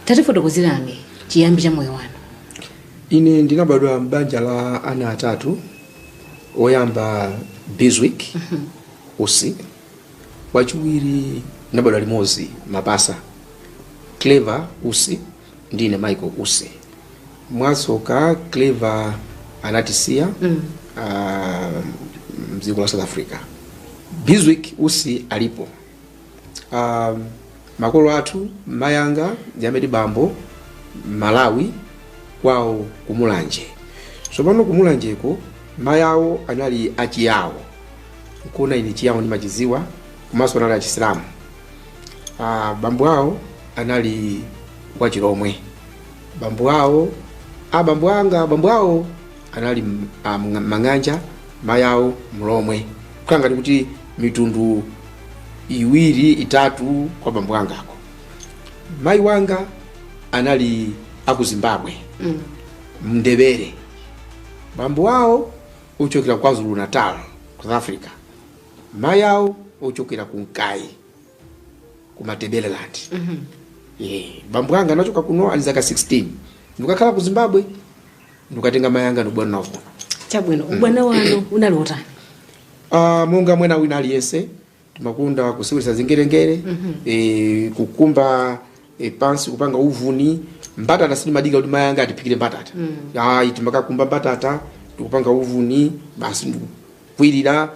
Tatifotokozerani chiyambi cha moyo wanu. Ine ndinabadwa m'banja la ana atatu. Oyamba Biswick Usi, wachiwiri nabadwa Limozi Mapasa, Clever Usi ndine Michael Usi. Mwasoka Clever anatisia mziko la South Africa. Biswick Usi alipo. Makolo atu Mayanga Jamedi Bambo Malawi kwao Kumulanje. So pano Kumulanjeko mayawo anali achiyawo. Nkuna ini chiyawo ni machiziwa kumaso anali achisilamu. Bambo wao anali wachiromwe. Bambo wao anali Manganja, mayawo Mlomwe. Kanga ni kuti mitundu iwiri itatu kwa bambo wangako. Mai wanga anali aku Zimbabwe. Mndebere. Bambo wao uchokera kwa Zulu Natal, South Africa. Mayao uchokera kunkai kumatebeleland. Bambo wanga anachoka kuno alizaka 16. Ndukakhala ku Zimbabwe, ndukatenga mayanga ndubwana nawo. Chabwino, ubwana wanu unalotani? Monga mwena wina aliyese tumakunda kusiwisa zingerengere, kukumba pansi kupanga uvuni, mbatata sini madiga kuti mayanga atipikire mbatata. Timakakumba mbatata, tukupanga uvuni, basi ndikukwirira,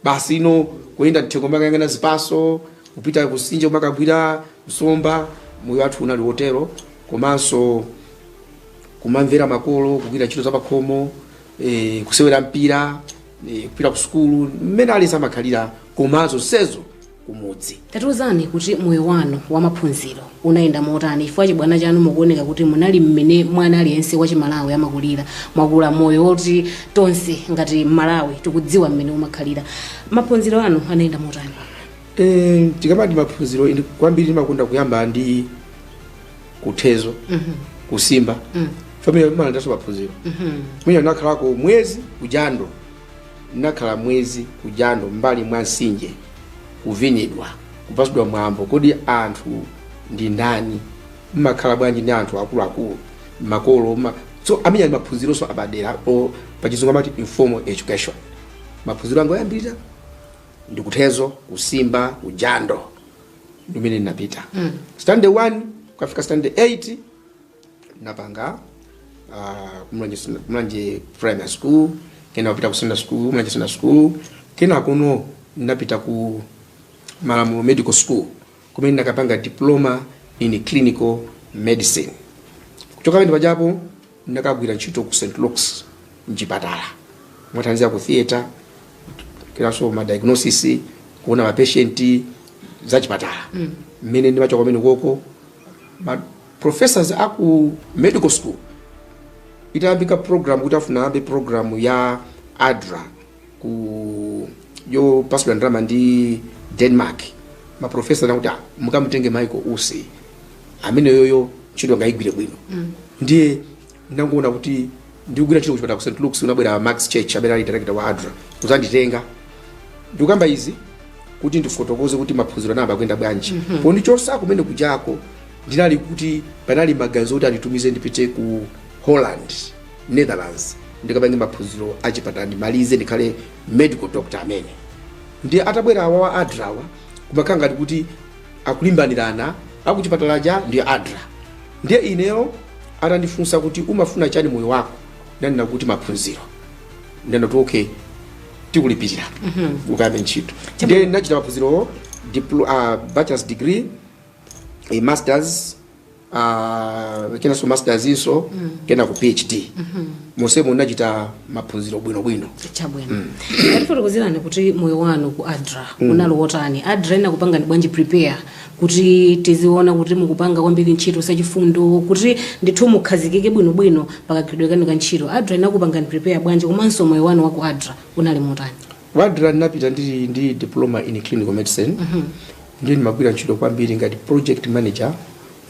basi ino kuenda nthengo mayanga na zipaso, kupita kusinja kumakagwira msomba, moyo wathu unali hotelo, komanso kumamvera makolo, kukwira ntchito za pakhomo, kusewera mpira, kupita ku skulu, mmene alisa makhalira komanso sezo kumudzi. Tatiuzani kuti moyo wanu wa maphunziro unaenda motani chifukwa chibwana chanu mukuoneka kuti munali mmene mwana aliyense wa Malawi amakulira, mwakula moyo woti tonse ngati Malawi tikudziwa mmene umakhalira. Maphunziro anu anaenda motani? Tikamati maphunziro indi kwambiri ndimakunda kuyamba ndi kuthezo, kusimba. Family mama ndaso maphunziro. Mwina nakhalako mwezi kujando. Nakhala mwezi kujando mbali mwa Nsinje. Kuvinidwa, kupasudwa mwambo, kodi anthu ndi ndani, mmakhala bwanji ndi anthu akulu makolo, so amenya maphunziro so abadera o pachizungu amati informal education. Maphunziro anga oyambirira ndi kuthezo, kusimba, kujando, ndimene ndinapita. Standard 1 kufika standard 8 napanga Kumulanje primary school, kena kupita ku Sunday school, Kumulanje Sunday school, kena kuno napita ku Malamulo Medical School, kumene nakapanga diploma in clinical medicine. Kuchoka pende pajapo ndakagwira ntchito ku St. Luke's mchipatala. Mwatanzia ku theater, kinaso ma diagnosis, kuona ma patient za chipatala. Mmene ndimacho kumene koko ma professors aku medical school itambika program kutafuna abe program ya ADRA ku yo pasula ndrama ndi Denmark. Ma professor nakuti mukamutenge Michael Usi amene yoyo ntchito ngaigwire bwino. Ndiye ndangoona kuti ndikugwira ntchito kuchipata ku St. Luke's unabwera Max Church abera ali director wa ADRA kuzanditenga. Ndikamba izi kuti ndifotokoze kuti maphunziro namba kwenda bwanji. Poni chosa kumene kujako ndinali kuti panali maganizo kuti anditumize ndipite ku Holland, Netherlands. Ndikapange maphunziro achipata ndimalize ndikhale medical doctor amene. Ndiye atabwera wa ADRA kumakanga kuti akulimbanirana akuchipatalaja ndiye ADRA. Ndiye ineyo atandifunsa kuti umafuna chani moyo wako, nani nakuti maphunziro. Ndana to okay tikulipirira ukabe ntchito. Ndiye ndachita maphunziro bachelor's degree, a master's, kena so master's iso, kena ku PhD. Mosemo ndachita maphunziro bwino. Chabwino. Tatifotokozerani kuti moyo wanu ku ADRA unalowotani. ADRA inakupanga ni bwanji prepare kuti tiziona kuti mukupanga kwambiri ntchito sachifundo, kuti ndithu mukhazikike bwino pakagridwe kanu ka ntchito. ADRA inakupanga ni prepare bwanji komanso moyo wanu wa ku ADRA unali motani? ADRA ndinapita ndi diploma in clinical medicine. Ndiye ndimagwira ntchito kwambiri ngati project manager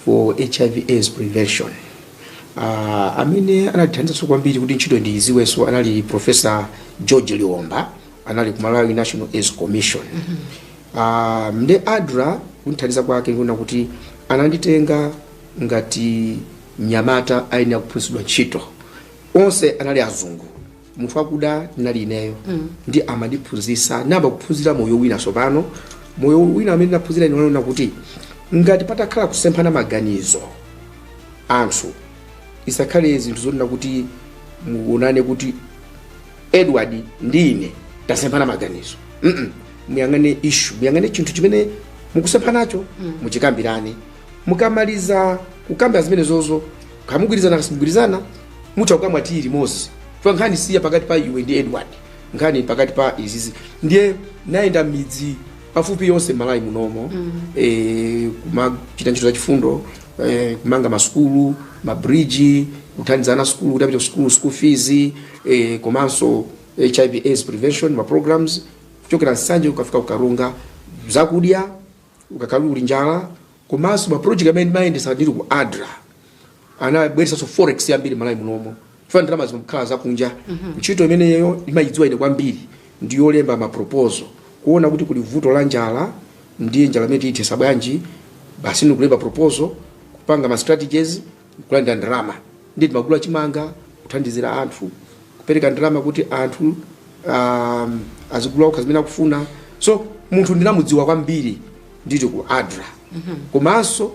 for HIV/AIDS prevention. Amene anathandiza kwambiri kuti ntchito ndiziweso anali Professor George Liomba, anali ku Malawi National AIDS Commission. Mde ADRA kunthandiza kwake ngona kuti ananditenga ngati mnyamata ayenera kuphunzitsidwa ntchito. Onse anali azungu, munthu wakuda ndinali ineyo ndi amandiphunzitsa namba kuphunzira moyo wina. Tsopano moyo wina amene ndaphunzira ine wanaona kuti ngati patakhala kusemphana maganizo anthu, isakhale zinthu zonena kuti muonane kuti Edward ndi ine tasemphana maganizo. Muyang'ane issue, muyang'ane chinthu chimene mukusemphanacho, muchikambirane. Mukamaliza kukamba zimene zozo, kamugwirizana kasimugwirizana, mutha kukamwatiri limodzi. Chifukwa nkhani siya pakati pa iwe ndi Edward, nkhani pakati pa izizi. Ndiye nayenda midzi pafupi yonse Malawi munomo, kumachita ntchito za chifundo, kumanga masukulu, mabridge, kuthandizana sukulu, kutapita school fees, komanso HIV/AIDS prevention, ma programs, kuchokera Nsanje ukafika Ukarunga, zakudya, ukakhala uli njala, komanso ma project amene mayendesa ndiri ku ADRA. Anabweresa so forex yambiri Malawi munomo. Chifukwa ndalama zimakhala zakunja. Ntchito imeneyo imayidziwa ine kwambiri ndiyo lemba ma proposal. Kuona kuti kuli vuto la njala, ndiye njala imene ithesa bwanji, basi ndikulemba proposal, kupanga ma strategies, kulanda ndalama. Ndiye magulu achimanga, kuthandizira anthu, kupereka ndalama kuti anthu azigula ukazimene akufuna. So munthu ndinamudziwa kwambiri ndito ku ADRA. Komanso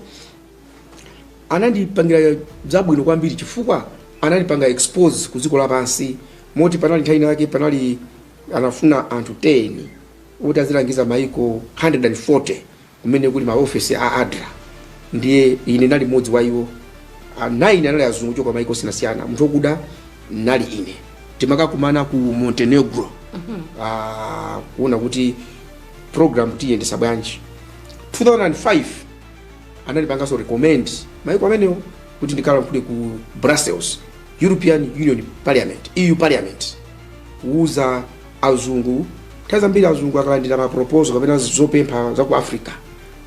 anandipangira zabwino kwambiri chifukwa anandipanga expose ku dziko lapansi. Moti panali nthawi yake panali anafuna anthu 10 kuti azilangiza maiko 140 kumene kuli maofisi a ADRA. Ndiye ine nali mmodzi wa iwo. 9 anali azungu choka maiko sinasiyana, munthu okuda nali ine. Timakakumana ku Montenegro kuona kuti program tiyendesa bwanji. 2005 anandipanganso recommend maiko amenewo kuti ndikhala kule ku Brussels, European Union Parliament, EU Parliament, kuuza azungu. Nthawi mbiri azungu akalandira ma proposal kapena zopempha za ku Africa,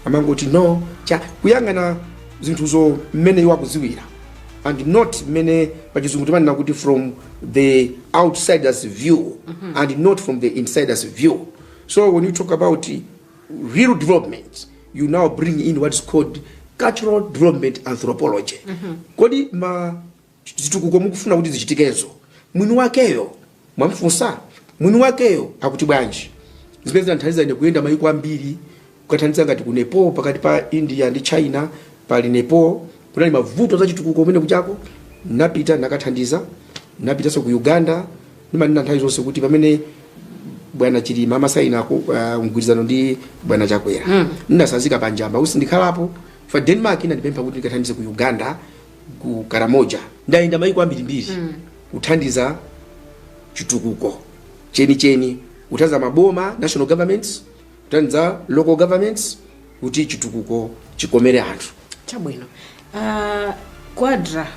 amangoti no cha kuyang'ana zinthu zo mmene iwo akuziwira, and not mmene pachizungu timanena kuti from the outsider's view and not from the insider's view. So when you talk about real development, you now bring in what is called cultural development anthropology. Kodi zitukuko mukufuna kuti zichitikezo, mwini wakeyo mwamfunsa, mwini wakeyo akuti bwanji. Zimene zinathandiza ine kuyenda maiko ambiri, kukathandiza ngati ku Nepal pakati pa India ndi China. Pali Nepal kunali mavuto za chitukuko kumene kuchako, napita nakathandiza. Napitanso ku Uganda, ndimanena nthawi zonse kuti pamene bwana Chilima amasaina mgwirizano ndi bwana Chakwera, ndinasazika panjamba kuti ndikhalapo. For Denmark inandipempha kuti ndikathandize ku Uganda, ku Karamoja. Ndayenda maiko ambiri kuthandiza chitukuko cheni, kuthandiza maboma, national governments, kuthandiza local governments, kuti chitukuko chikomere anthu. Chabwino. Kwadra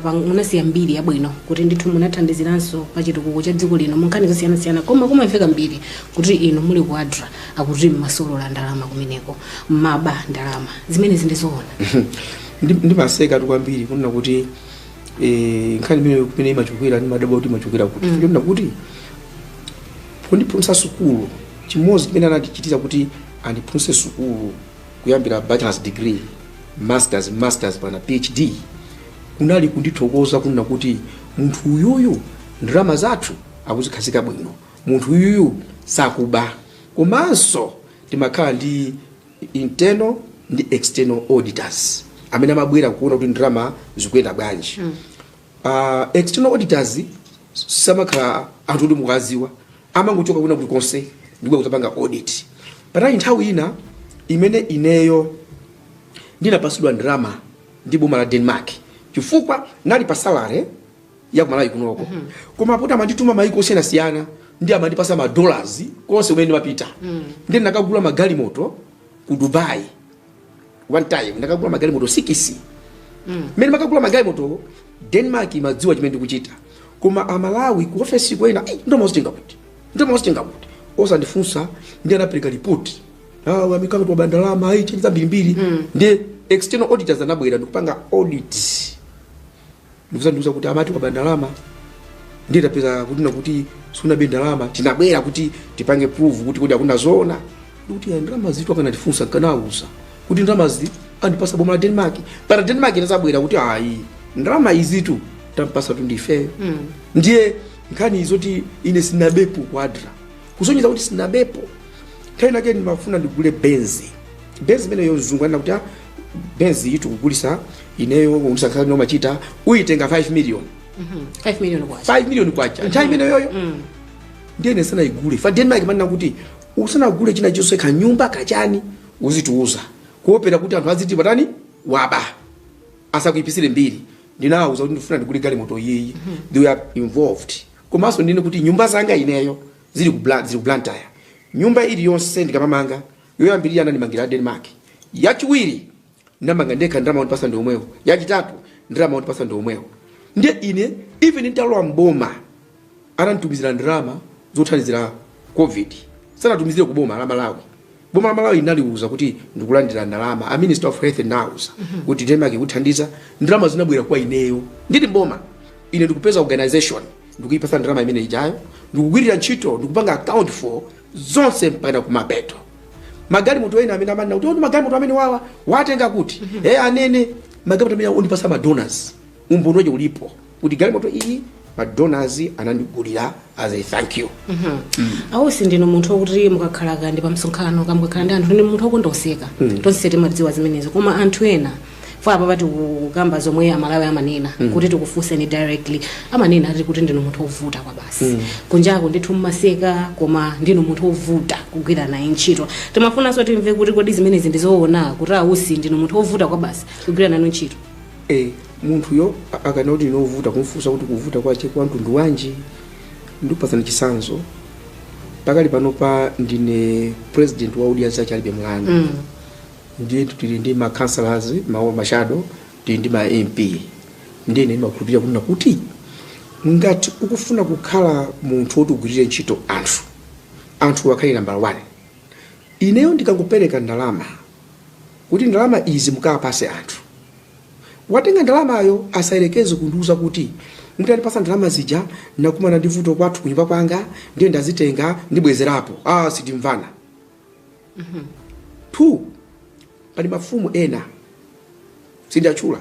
munasiya mbiri yabwino kuti ndithu munathandiziranso pa chitukuko cha dziko lino munkhani zosiyana-siyana, koma kumamveka mbiri kuti ino muli Kwadra akuti mmasolola ndalama kumeneko, mmaba ndalama. Zimene zindizoona. Ndimaseka kwambiri kunena kuti nkhani imene imachukira ndimadabwa kuti imachukira kuti ndikuona kuti kundiphunzitsa sukulu chimodzi chimene anatichitira kuti andiphunzitse sukulu kuyambira bachelor's degree, masters pana PhD, kunali kundithokoza kunena kuti munthu uyuyu ndalama zathu akuzikhazika bwino, munthu uyuyu sakuba. Komanso timakhala ndi internal ndi external auditors amene amabwera kuona kuti ndalama zikuyenda bwanji. External auditors samakhala anthu kuti mukaziwa, amangochoka kuna kuti konse ndibwe kutapanga audit. Patali nthawi ina imene ineyo ndinapasidwa ndalama ndi boma la Denmark chifukwa nali pa salary ya kumalawi kunoko. Koma pota amandituma maiko osiyana-siyana ndi amandipasa ma dollars konse umene mapita. Ndi ndakagula magalimoto ku Dubai. One time ndakagula magalimoto 6. Mmene makagula magalimoto Denmark imadziwa chimene ndikuchita. Koma amalawi ku office kwena ndo mozitenga kuti. Osandifunsa ndi anapereka report. Amikanga to bandalama chiniza mbiri. Ndi external auditors anabwera ndikupanga audit. Ndifunsa kuti amati kwa bandalama ndi tapeza kuti suna bandalama tinabwera kuti tipange proof kuti hakuna zona. Kuti ndalama zitu akanatifunsa kanauza kuti ndalama andipasa boma la Denmark para Denmark inazabwera kuti ayi ndalama izitu tampasa tundife ndiye nkhani izoti ine sinabepo kwadra kusonyeza kuti sinabepo kaina ke ndimafuna ndigule benzi imene yozungwana kuti benzi itu kugulisa ineyo unisakhala no machita uyitenga 5 million 5 million kwacha nthawi imene yoyo ndiye nesana igule fa Denmark manena kuti usana gule china chonse kanyumba kachani uzituuza kuopera kuti anthu aziti patani waba asakuipisire mbiri ndinawuza kuti ndifuna ndigule galimoto iyi they are involved komanso ndine kuti nyumba zanga ineyo zili ku Blantyre nyumba ili yonse ndikamamanga yoyambirira ndimangira Denmark yachiwiri ndamanga ndekha ndalama ondipasa ndi omwewo yachitatu ndalama ondipasa ndi omwewo ndiye ine even nditalowa mboma ananditumizira ndalama zothandizira covid sanatumizire ku boma la Malawi boma la Malawi inaliuza kuti ndikulandira ndalama a Minister of Health nauza kuti Denmark ikuthandiza ndalama zinabwera kwa ineyo ndili mboma ine ndikupeza organization ndikuyipasa ndalama imene ijayo ndikugwirira ntchito ndikupanga account for zonse mpaka kumapeto magali mutu ena amene amanena kuti magali mutu amene wawa watenga kuti anene magali mutu amene undipasa ma donors umbonoje ulipo kuti gali mutu iyi ma donors anandigulira as a thank you awusi ndino munthu wokuti mukakhala kandi pa msonkhano kamukakhala ndi anthu ndi munthu wokondoseka tonse timadziwa zimenezo koma anthu ena fa apa pati kukamba zomwe amalawi amanena kuti tikufunseni directly amanena ati kuti ndino munthu wovuta kwa basi kunjako ndithu mmaseka koma ndino munthu wovuta kugwira naye ntchito timafunanso timve kuti kodi zimenezi ndizoona kuti awusi ndino munthu wovuta kwa basi kugwira nanu ntchito munthu yo akana kuti ndinovuta kumfunsa kuti kuvuta kwache kwa mtundu wanji ndikupasana chisanzo pakali panopa ndine president wa audience achalibe mlandu ndiye tili ndi ma councillors ma shadow tili ndi ma MP ndiye ine makhulupirira kunena kuti ngati ukufuna kukhala munthu woti ugwirire ntchito anthu wakhale number 1 ineyo ndikangopereka ndalama kuti ndalama izi mukapase anthu watenga ndalamayo asayerekeze kundiuza kuti mutandipasa ndalama zija nakumana ndi vuto kwathu kunyumba kwanga ndiye ndazitenga ndibwezerapo sitimvana 2 pali mafumu ena sindachula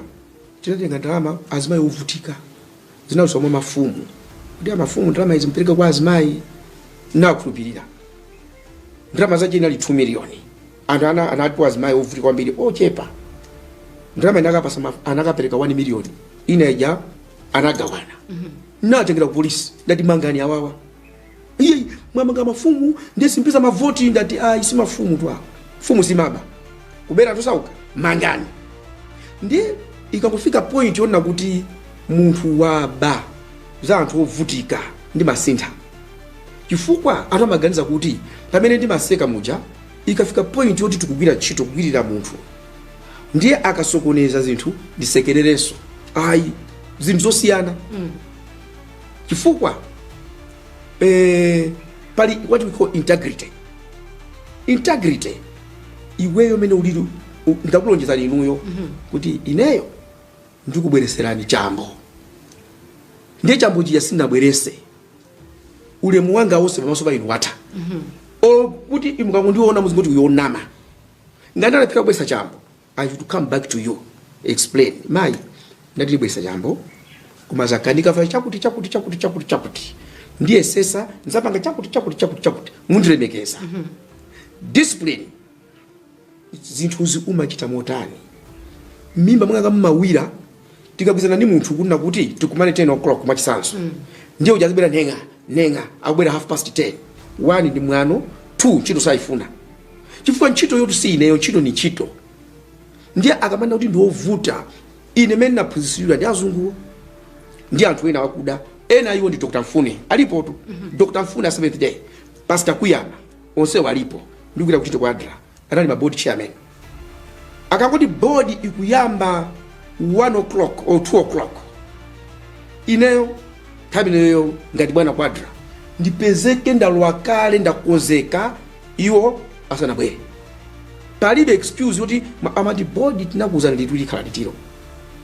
tinatenga ndalama azimayi ovutika zinasomwa mafumu kuti mafumu ndalama izi mpereka kwa azimayi nakhulupirira ndalama zaje inali 2 million anthu anatiwa azimayi ovutika kwambiri ochepa ndalama inakapasa anakapereka 1 million inaija anagawana natengera ku polisi ndati mangani awawa iye mwamanga mafumu ndiye simpiza mavoti ndati isi mafumu tu fumu simaba kubera tosauka mangani ndiye ikakufika point yona kuti munthu waba za anthu ovutika ndi masintha chifukwa anthu amaganiza kuti pamene ndi maseka muja ikafika point yoti tikugwira ntchito kugwirira munthu ndiye akasokoneza zinthu ndisekerereso zinthu zosiyana chifukwa pali what we call integrity iweyo mene uliro ndakulonjezani inuyo kuti ineyo ndikubwereserani chambo ndiye chambo chija sinabwerese ulemu wanga wonse pamaso pa inu watha kuti imukangondiona muzingoti uyonama ngati anapika kubwesa chambo I should come back to you explain mai ndati libwesa chambo kumazakanika fa chakuti ndiye sesa nzapanga chakuti mundilemekeza discipline zinthu umachita motani mimba mwanga mmawira tikabwizana ndi munthu kuna kuti tikumane 10 o'clock kumachisanso ndiye ujazibera nenga akubwera 10:30 1 ndi mwano 2 ntchito saifuna chifukwa ntchito yotu si ineyo ntchito ni ntchito ndiye akamanda kuti ndiovuta ine mene naphunzitsidwa ndi azungu ndi anthu ena wakuda ena iwo ndi Dr. Mfune alipo tu Dr. Mfune 7th day Pastor Kuyama onse walipo ndikuita kuti kwadra anali ma board chairman akangoti board ikuyamba 1 o'clock or 2 o'clock ineyo tabineyo ngati bwana kwadra ndipezeke ndalwa kale ndakozeka iwo asanabwere palibe excuse yoti amati board tinakuzana lituli khala litiro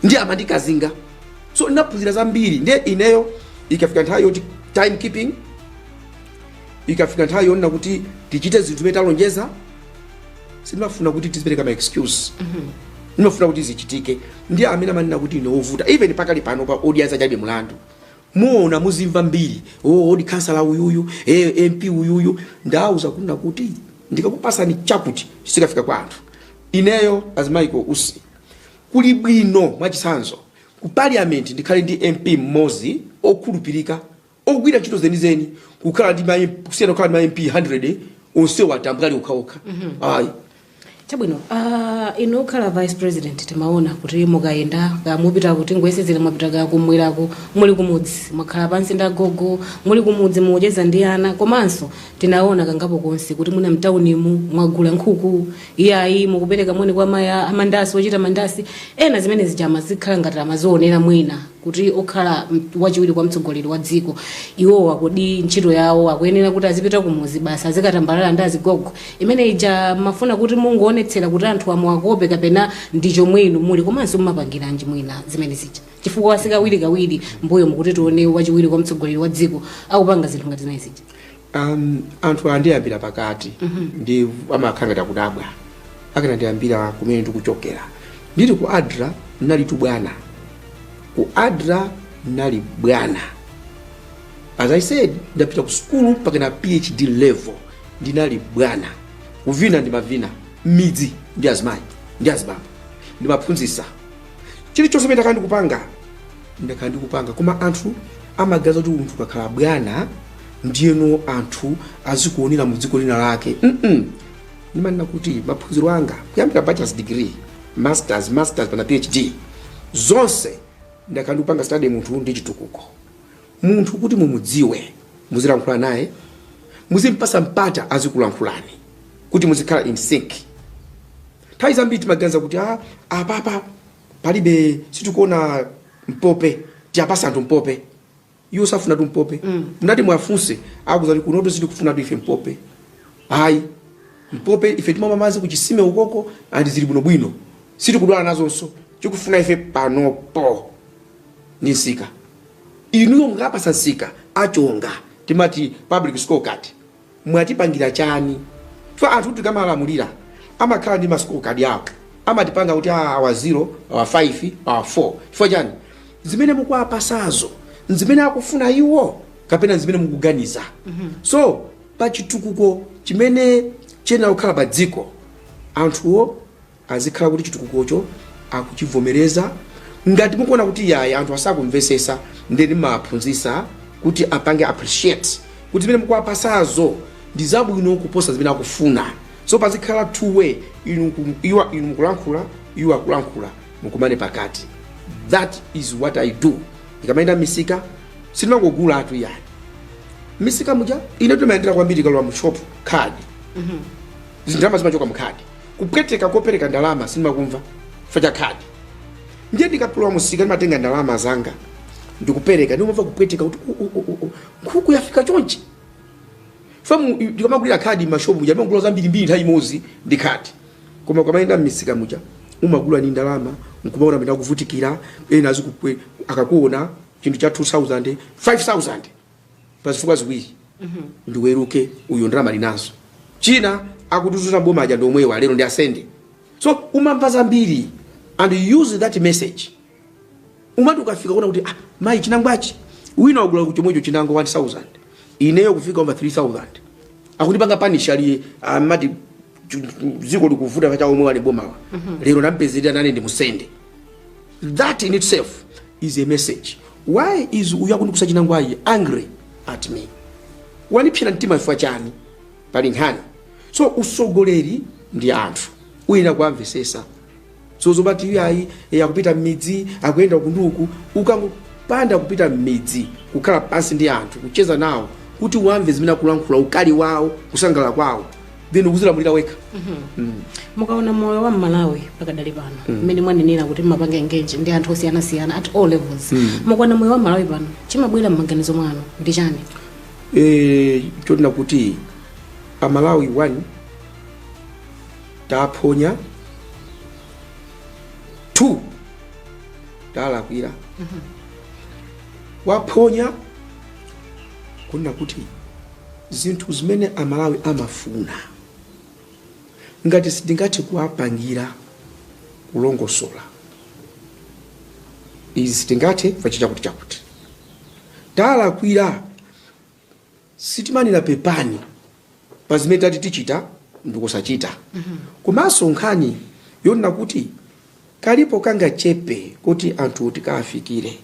ndi amati kazinga so naphunzira zambiri ndiye ineyo ikafika nthawi yoti time keeping ikafika nthawi yona kuti tichite zinthu metalonjeza sinimafuna kuti tizipereka ma excuse nimafuna kuti zichitike ndi amene amanena kuti ine ovuta even pakali pano pa audience achabe mlandu muona muzimva mbiri odi kansala uyuyu MP uyuyu ndauza kuna kuti ndikakupasani chakuti chisikafika kwa anthu ineyo azimaiko usi kuli bwino mwachisanzo ku parliament ndikhale ndi MP mmozi okhulupirika ogwira ntchito zenizeni kukhala ndi kusiyana kukhala ndi MP 100 onse watambukali ukhaokha ayi chabwino ino khala vice president timaona kuti mukayenda mupita kuti ngoyesezera mwapita kumwirako muli kumudzi mwakhala pansi ndi agogo muli kumudzi mucheza ndi ana komanso tinaona kangapo konse kuti muna mtaunimu mwagula nkhuku iyayi mukupereka moni kwa maya amandasi ochita mandasi ena zimene zijama zikhala ngati amazionera mwina kuti okhala wachiwiri kwa mtsogoleri wa dziko iwowa kodi ntchito yawo akuyenera kuti azipita kumuzi basa azikatambalala ndi azigogo imene ija mafuna kuti mungoonetsera kuti anthu amwakope kapena ndicho mwinu muli komanso mumapangiranji mwina zimene zija chifukwa wasikawiri mbuyo mukuti tione wachiwiri kwa mtsogoleri wa dziko akupanga zinthu ngati zimene zija anthu andiyambira pakati ndi amakhala ngati akudabwa akana ndiyambira kumene ndikuchokera ndili ku ADRA nali tubwana ku ADRA nali bwana as I said ndapita ku school mpaka na PhD level ndinali bwana kuvina ndi mavina midzi ndi azimayi ndi azibaba ndimaphunzitsa chilichonse pamene ndakhala ndikupanga koma anthu amagaza kuti munthu kakhala bwana ndiyeno anthu azikuonera mu dziko lina lake ndimanena kuti maphunziro anga kuyambira bachelor's degree masters pana PhD zonse ndakhala ndikupanga study munthu ndi chitukuko munthu kuti mumudziwe muzilankhula naye muzimpasa mpata azikulankhulani kuti muzikhala in sync nthawi zambiri timaganiza kuti apapa palibe situkuona mpope tiyapasa anthu mpope iwo safuna tu mpope mnati mwafunse akuzati kunoto sitikufuna tu ife mpope ayi mpope ife timamamazi kuchisime ukoko andi zili bwinobwino sitikudwala nazonso chikufuna ife panopo ni nsika inuyo mungapasa nsika achonga timati public scorecard mwatipangira chani fa anthu tikamalamulira amakhala ndi mascorecard yawo amatipanga kuti awa 0 awa 5 awa 4 chifukwa chani zimene mukwapasazo nzimene akufuna iwo kapena zimene mukuganiza so pachitukuko chimene chena kukhala pa dziko anthuwo azikhala kuti chitukukocho akuchivomereza ngati mukuona kuti yayi anthu asakumvesesa ndeni maphunzisa kuti apange appreciate kuti zimene mukwapasazo ndi zabwino kuposa zimene akufuna so pazikhala two way inu mukulankhula iwo akulankhula mukumane pakati that is what I do ndikamaenda misika sindimangogula atu yani misika muja ine timayendera kwambiri kalwa mu shop card ndalama zimachoka mu card kupweteka kopereka ndalama sindimakumva facha card ndiye ndikapulwa musika ndimatenga ndalama zanga ndikupereka ndimva kupweteka kuti nkhuku yafika chonchi famu ndikamagulira card mashopu muja ndimagula zambiri nthawi imodzi ndi card koma kwamaenda misika muja umagula ni ndalama nkumaona menda kuvutikira ena azikupwe akakuona chinthu cha 2000 5000 pazifukwa ziwiri ndiweruke uyo ndalama linazo china akutuzuza boma aja ndomwewa lero ndi asende so umamva zambiri and use that message umati ukafika kuona kuti mai chinangwachi wina wagula kuchomwecho chinango 1000 ineyo kufika over 3000 akutipanga panish ali amati ziko likuvuta pacha omwe wale bomawa lero ndampezera nane ndi musende that in itself is a message why is uyakunikusa chinangwayi angry at me wanipsira mtima ifwa chani pali nkhani so usogoleri ndi anthu uina kuamvesesa so zobati yayi yakupita mmidzi akuyenda kunduku ukangopanda kupita mmidzi kukhala pansi ndi anthu kucheza nawo kuti uamve zimene akulankhula ukali wawo kusangala kwawo then ukuzilamulira weka mukaona moyo wa Malawi pakadali pano mmene mwanenera kuti mapanga engage ndi anthu osiyanasiyana at all levels mukaona moyo wa Malawi pano chimabwera m'maganizo mwanu ndi chani chotina kuti Malawi 1 taphonya 2 talakwira waphonya kuna kuti zinthu zimene Malawi amafuna ngati sindingati kuwapangira kulongosola izi sitingathe fachichakuti chakuti talakwira sitimanira pepani pazimene tati tichita ndikusachita komanso nkhani yonena kuti kalipo kanga chepe kuti anthu tikafikire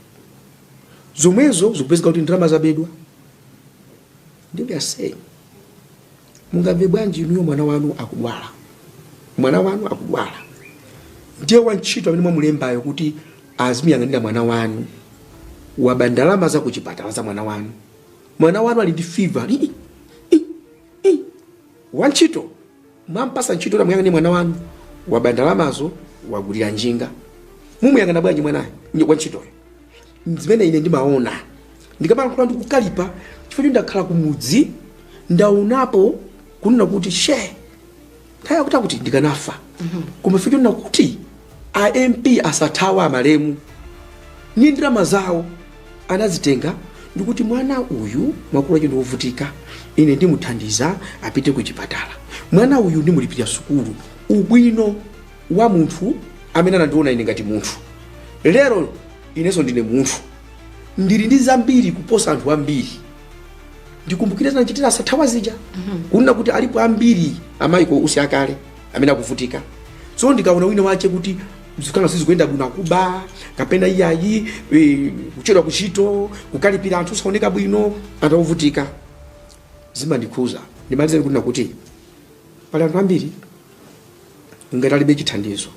zomwezo zikupezeka kuti ndalama zabedwa ndiye saying mungamve bwanji inuyo mwana wanu akudwala ndiye wantchito amene mwamulembayo kuti azimuyang'anira mwana wanu waba ndalama za kuchipatala za mwana wanu ali ndi fever wantchito mwampasa ntchito kuti amuyang'anire mwana wanu waba ndalamazo wagulira njinga mumuyang'ana bwanji mwanayo wantchitoyo zimene ine ndimaona ndikamalankhula ndikukalipa chifukwa ndakhala kumudzi ndaonapo kunena kuti thaya kuti ndikanafa koma fika ndina kuti MP asathawa amalemu ni ndalama zawo anazitenga ndikuti mwana uyu mwakulu ake ndiovutika ine ndimuthandiza apite ku chipatala mwana uyu ndimulipira sukulu ubwino wa munthu amene anandiona ine ngati munthu lero inenso ndine munthu ndili ndi zambiri kuposa anthu ambiri ndikumbukire zanachitira asathawa zija kunena kuti alipo ambiri amayiko usi akale amene akuvutika so ndikaona wina wache kuti zikana sizikuyenda bwino akuba kapena iyayi kuchedwa kuchito kukalipira anthu saoneka bwino atavutika zimandikhuza ndimalize kunena kuti pali anthu ambiri ngati alibe chithandizo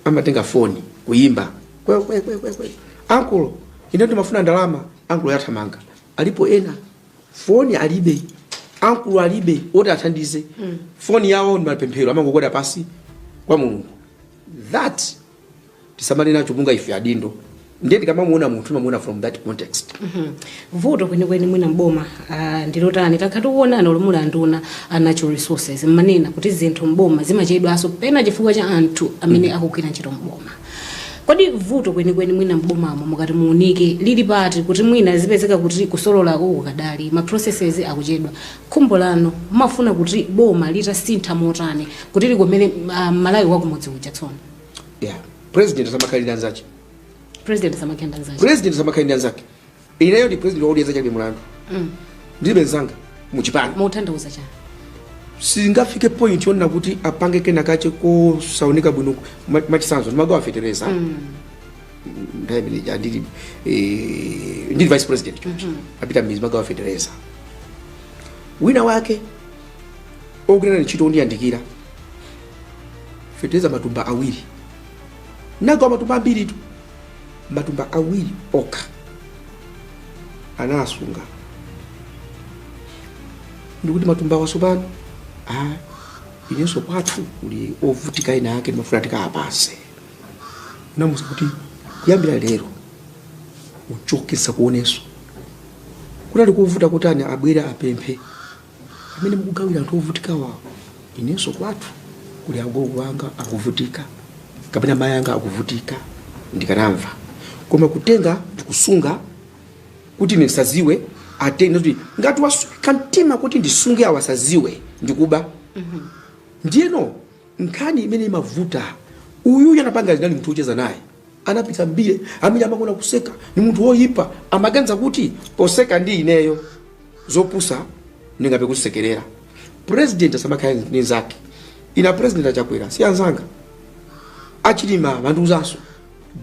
amatenga foni kuyimba kwe ankulo ine ndimafuna ndalama ankulo yathamanga alipo ena foni alibe ankulo alibe oti athandize foni yawo ndi mapemphero amangokwera pasi kwa Mulungu that tisamale nacho munga ife adindo ndiye tikamamuona munthu mamuona from that context vuto kwenikweni mwina mboma ndilotani takhati kuonana olumula nduna natural resources manena kuti zinthu mboma zimachedwaso pena chifukwa cha anthu amene akugwira ntchito mboma kodi vuto kwenikweni mwina mbomamo mukati muunike lili pati kuti mwina zipezeka kuti kusolola kukadali ma processes akuchedwa khumbo lano mafuna kuti boma litasintha motani kuti likomere malawi wakumudzi uja tsono president samakhalira nzache president samakhalira nzake ineyo ndi president waudiza chabe mulandu ndibe nzanga muchipani muthandauza chani singafike point yona kuti apange kena kache ko saoneka bwino machisanzo ndimagawa fetereza ndili vice president apita mizi magawa fetereza wina wake ogena nchito ndiyandikira fetereza matumba awiri nagawa matumba ambiri tu matumba awiri oka anasunga ndikuti matumba wasopano inenso kwathu kuli ovutika ina yake ndimafuna tikapase namusa kuti kuyambira lero uchokesa kuoneso kuti ali kuvuta kuti ani abwera apemphe amene mukugawira anthu ovutika wawo inenso kwathu kuli agogo wanga akuvutika kapena mai anga akuvutika ndikanamva koma kutenga ndikusunga kuti ndisaziwe atende kuti ngati wasukika mtima kuti ndisunge awasaziwe ndikuba ndiyeno nkhani imene imavuta uyu yanapanga linali mtu ucheza naye anapita mbile amene amakona kuseka ni munthu woyipa amaganza kuti poseka ndi ineyo zopusa ningape kusekerera president asamakhala ndi zake ina president achakwera si anzanga achilima vanduzaso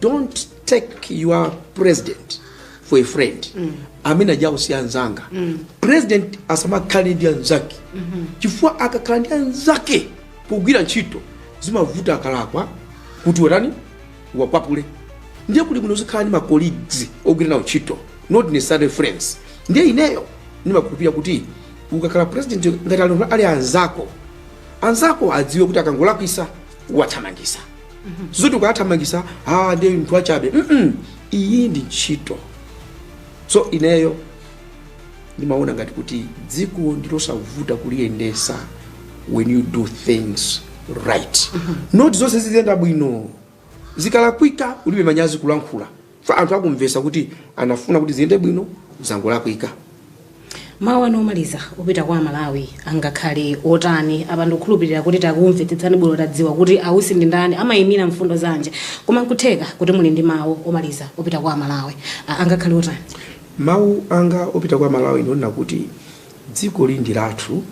don't take your president for a friend amene ajawo si anzanga president asamakhala ndi anzake chifukwa akakhala ndi anzake pogwira ntchito zimavuta akalakwa kuti werani wakwapule ndiye kuti muno zikhala ndi ma colleagues ogwira nawo ntchito not necessarily friends ndiye ineyo ndimakhulupirira kuti ukakhala president ngati ali anzako adziwe kuti akangolakwisa wathamangisa zoti ukathamangisa ndiye mnthu achabe iyi ndi ntchito so ineyo ndimaona ngati kuti dziko ndilosavuta kuliyendesa when you do things right not zonse ziziyenda bwino zikalakwika ulibe manyazi kulankhula fa anthu akumvesa kuti anafuna kuti ziyende bwino zangolakwika mawu anomaliza upita kwa Malawi angakhale otani abantu kukhulupirira kuti takumvetsetsani bwino tadziwa kuti ausi ndi ndani amayimira mfundo zanje koma nkutheka kuti muli ndi mawu omaliza upita kwa Malawi angakhale otani. Mawu anga opita kwa Malawi ndionena kuti dziko lindi lathu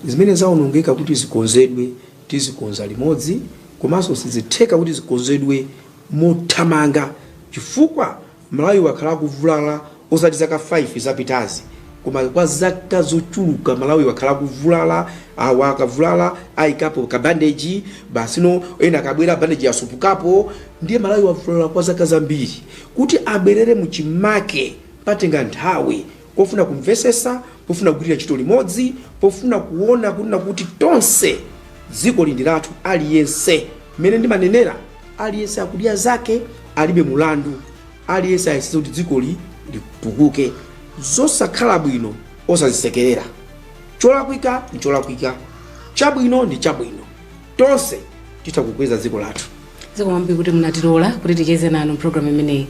zimene zaonongeka kuti zikonzedwe tizikonza limodzi komanso sizitheka kuti zikonzedwe mothamanga chifukwa Malawi wakhala kuvulala osati zaka 5 zapitazi koma kwa zaka zochuluka Malawi wakhala kuvulala akavulala ayikapo ka bandage basino ena kabwera bandage yasupukapo ndiye Malawi wavulala kwa zaka zambiri kuti abwerere mu chimake patenga nthawi pofuna kumvesesa pofuna kugwirira ntchito limodzi pofuna kuona kuti tonse dziko lindi lathu aliyense mene ndimanenera aliyense akudya zake alibe mulandu aliyense ayesesa kuti dziko litukuke zosakhala bwino osazisekerera cholakwika ndi cholakwika chabwino ndi chabwino tonse titakukweza dziko lathu. Zikomo kwambiri kuti munatilola kuti ticheze nanu program imeneyi.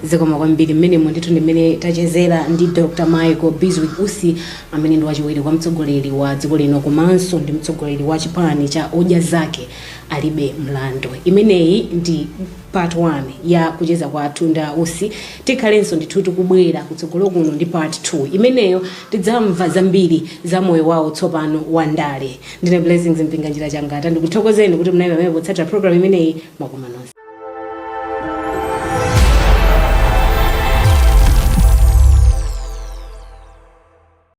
Zikomo kwambiri mmene ndithu ndimene tachezera ndi Dr. Michael Bizwig Ussi amene ndi wachiwiri kwa mtsogoleri wa dziko lino komanso ndi mtsogoleri wa chipani cha Odya Zake alibe mlandu. Imeneyi ndi part 1 ya kucheza kwathu ndi Ussi. Tikhalenso ndithu tikubwera kutsogolo kuno ndi part 2 imeneyo tidzamva zambiri za moyo wawo tsopano wa ndale. Ndine Blessings Mpinganjira Changata ndikuthokozeni kuti munayima pamene potsatira program imeneyi mwakomanonse.